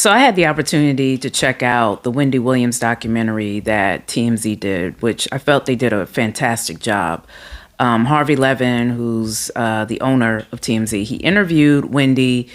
So I had the opportunity to check out the Wendy Williams documentary that TMZ did, which I felt they did a fantastic job. Harvey Levin, who's the owner of TMZ, he interviewed Wendy.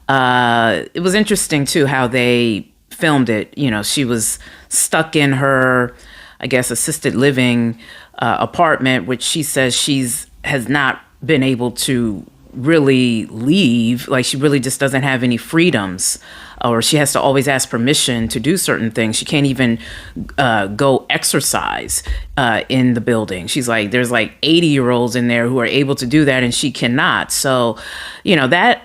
It was interesting, too, how they filmed it. You know, she was stuck in her, I guess, assisted living apartment, which she says has not been able to really leave. Like, she really just doesn't have any freedoms, or she has to always ask permission to do certain things. She can't even go exercise in the building. She's like, there's like 80-year-olds in there who are able to do that, and she cannot. So, you know, that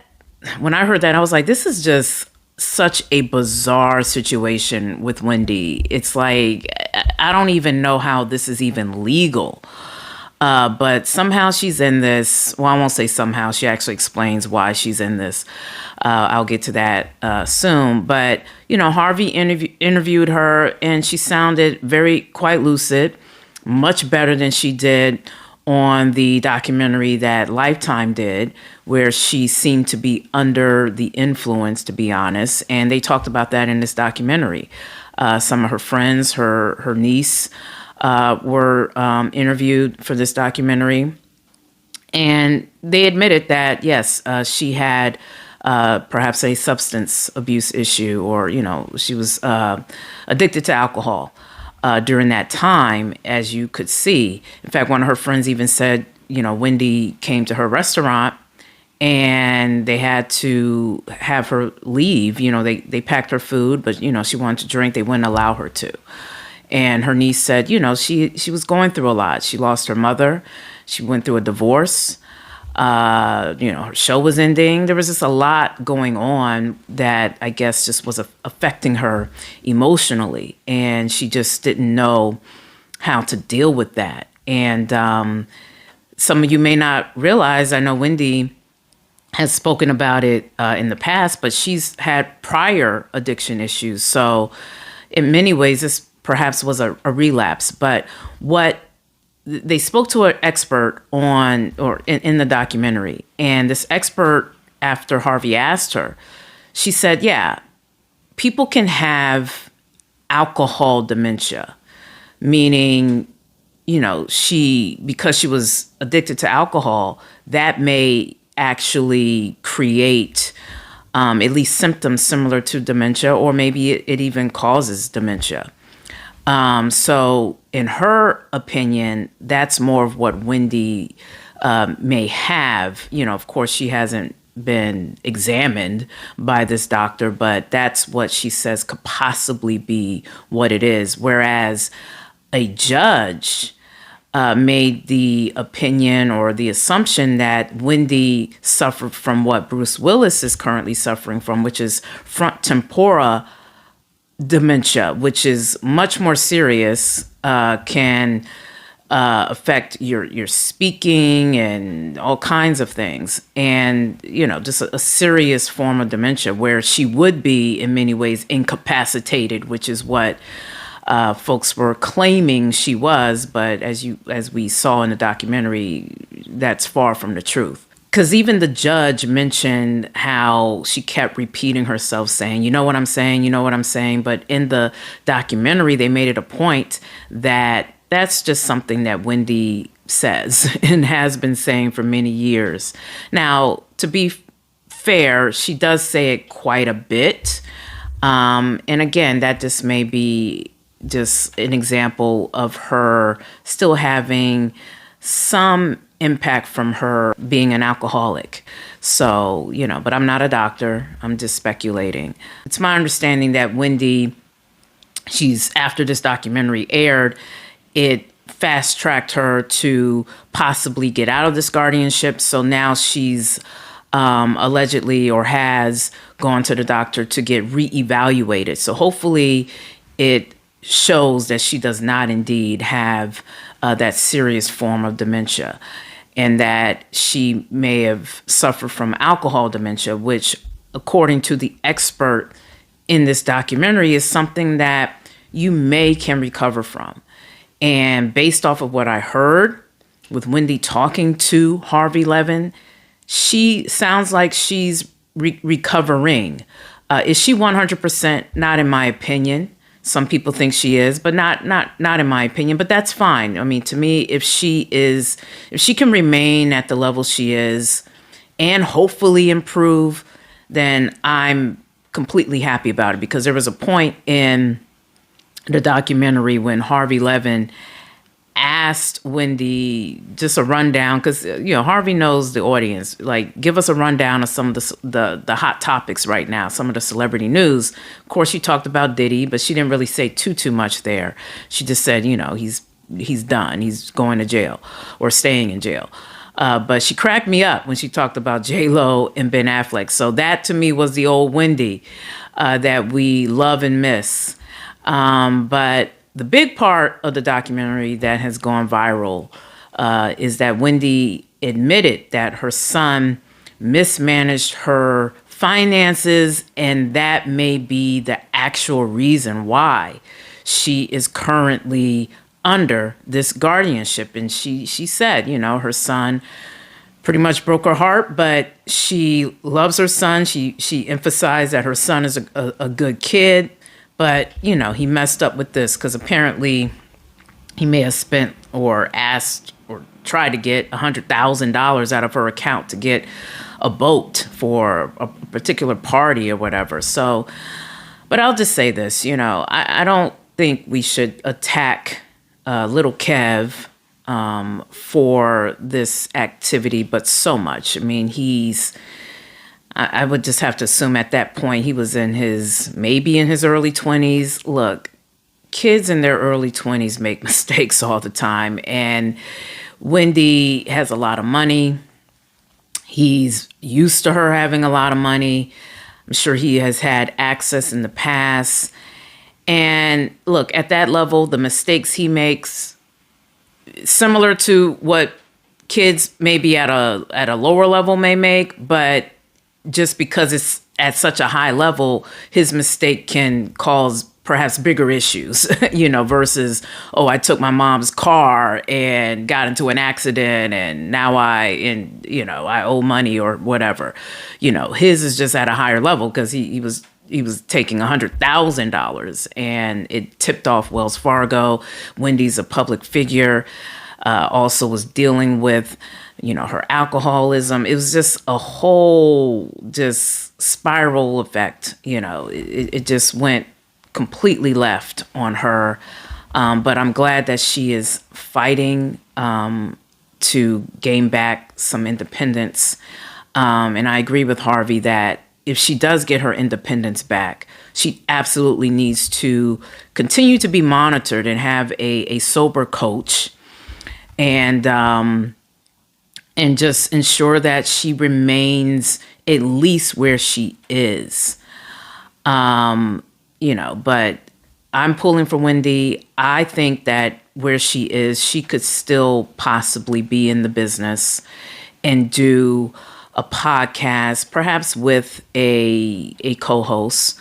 when I heard that, I was like, this is just such a bizarre situation with Wendy. It's like, I don't even know how this is even legal. But somehow she's in this. Well, I won't say somehow. She actually explains why she's in this. I'll get to that soon. But, you know, Harvey interviewed her, and she sounded quite lucid, much better than she did on the documentary that Lifetime did, where she seemed to be under the influence, to be honest. And they talked about that in this documentary. Some of her friends, her niece, were interviewed for this documentary, and they admitted that yes, she had perhaps a substance abuse issue, or you know, she was addicted to alcohol during that time, as you could see. In fact, one of her friends even said, you know, Wendy came to her restaurant and they had to have her leave. You know, they packed her food, but you know, she wanted to drink. They wouldn't allow her to. And her niece said, you know, she was going through a lot. She lost her mother. She went through a divorce. You know, her show was ending. There was just a lot going on that I guess just was affecting her emotionally. And she just didn't know how to deal with that. And some of you may not realize, I know Wendy has spoken about it in the past, but she's had prior addiction issues. So in many ways, this perhaps was a relapse. But what they spoke to an expert on, or in the documentary, and this expert, after Harvey asked her, she said, yeah, people can have alcohol dementia, meaning, you know, because she was addicted to alcohol, that may actually create at least symptoms similar to dementia, or maybe it even causes dementia. So in her opinion, that's more of what Wendy may have. You know, of course, she hasn't been examined by this doctor, but that's what she says could possibly be what it is. Whereas a judge made the opinion or the assumption that Wendy suffered from what Bruce Willis is currently suffering from, which is frontotemporal dementia, which is much more serious, can affect your speaking and all kinds of things. And, you know, just a serious form of dementia where she would be in many ways incapacitated, which is what folks were claiming she was. But as we saw in the documentary, that's far from the truth. Because even the judge mentioned how she kept repeating herself, saying, you know what I'm saying, you know what I'm saying. But in the documentary, they made it a point that that's just something that Wendy says and has been saying for many years. Now, to be fair, she does say it quite a bit. And again, that just may be just an example of her still having some impact from her being an alcoholic. So, you know, but I'm not a doctor. I'm just speculating. It's my understanding that Wendy, after this documentary aired, it fast-tracked her to possibly get out of this guardianship. So now she's allegedly or has gone to the doctor to get reevaluated. So hopefully it shows that she does not indeed have that serious form of dementia, and that she may have suffered from alcohol dementia, which, according to the expert in this documentary, is something that you can recover from. And based off of what I heard with Wendy talking to Harvey Levin, she sounds like she's recovering Is she 100%? Not in my opinion. Some people think she is, but not in my opinion. But that's fine. I mean, to me, if she can remain at the level she is, and hopefully improve, then I'm completely happy about it. Because there was a point in the documentary when Harvey Levin asked Wendy just a rundown, because Harvey knows the audience. Like, give us a rundown of some of the hot topics right now, some of the celebrity news. Of course, she talked about Diddy, but she didn't really say too much there. She just said, he's done. He's going to jail or staying in jail. But she cracked me up when she talked about J-Lo and Ben Affleck. So that to me was the old Wendy that we love and miss. But the big part of the documentary that has gone viral is that Wendy admitted that her son mismanaged her finances, and that may be the actual reason why she is currently under this guardianship. And she said, her son pretty much broke her heart, but she loves her son. She emphasized that her son is a good kid. But, he messed up with this because apparently he may have spent or asked or tried to get $100,000 out of her account to get a boat for a particular party or whatever. So, but I'll just say this, I don't think we should attack little Kev for this activity, but so much. I mean, I would just have to assume at that point he was maybe in his early 20s. Look, kids in their early 20s make mistakes all the time. And Wendy has a lot of money. He's used to her having a lot of money. I'm sure he has had access in the past. And look, at that level, the mistakes he makes, similar to what kids maybe at a lower level may make, but just because it's at such a high level, his mistake can cause perhaps bigger issues, versus, I took my mom's car and got into an accident and now I owe money or whatever. His is just at a higher level because he was taking $100,000 and it tipped off Wells Fargo. Wendy's a public figure, also was dealing with her alcoholism. It was just a whole spiral effect. It just went completely left on her. But I'm glad that she is fighting to gain back some independence. And I agree with Harvey that if she does get her independence back, she absolutely needs to continue to be monitored and have a sober coach, and just ensure that she remains at least where she is. But I'm pulling for Wendy. I think that where she is, she could still possibly be in the business and do a podcast, perhaps with a co-host.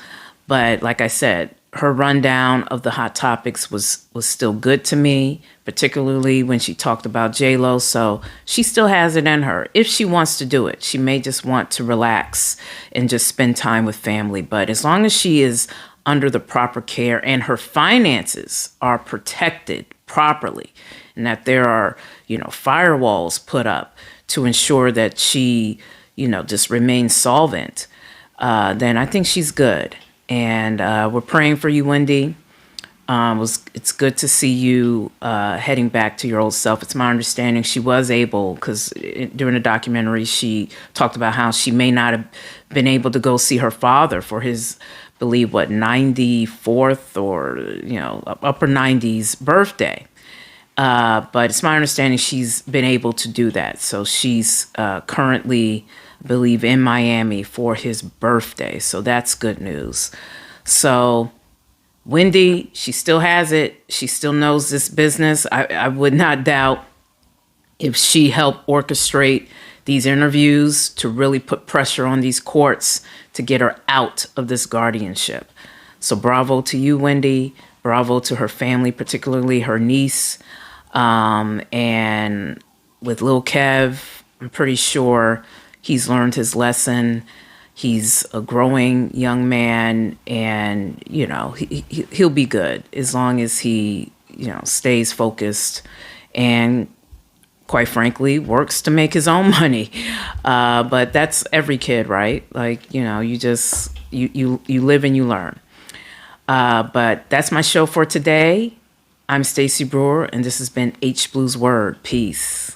But like I said, her rundown of the hot topics was still good to me, particularly when she talked about J-Lo. So she still has it in her if she wants to do it. She may just want to relax and just spend time with family. But as long as she is under the proper care and her finances are protected properly, and that there are, firewalls put up to ensure that she, just remains solvent, then I think she's good. And we're praying for you, Wendy. It's good to see you heading back to your old self. It's my understanding she was able, because during the documentary, she talked about how she may not have been able to go see her father for his, I believe, 94th or, upper 90s birthday. But it's my understanding she's been able to do that. So she's currently, I believe, in Miami for his birthday. So that's good news. So Wendy, she still has it. She still knows this business. I would not doubt if she helped orchestrate these interviews to really put pressure on these courts to get her out of this guardianship. So bravo to you, Wendy. Bravo to her family, particularly her niece. And with Lil Kev, I'm pretty sure he's learned his lesson. He's a growing young man, and he'll be good as long as he stays focused and, quite frankly, works to make his own money. But that's every kid, right? Like, you just you live and you learn. But that's my show for today. I'm Stacey Brewer, and this has been H Blues Word. Peace.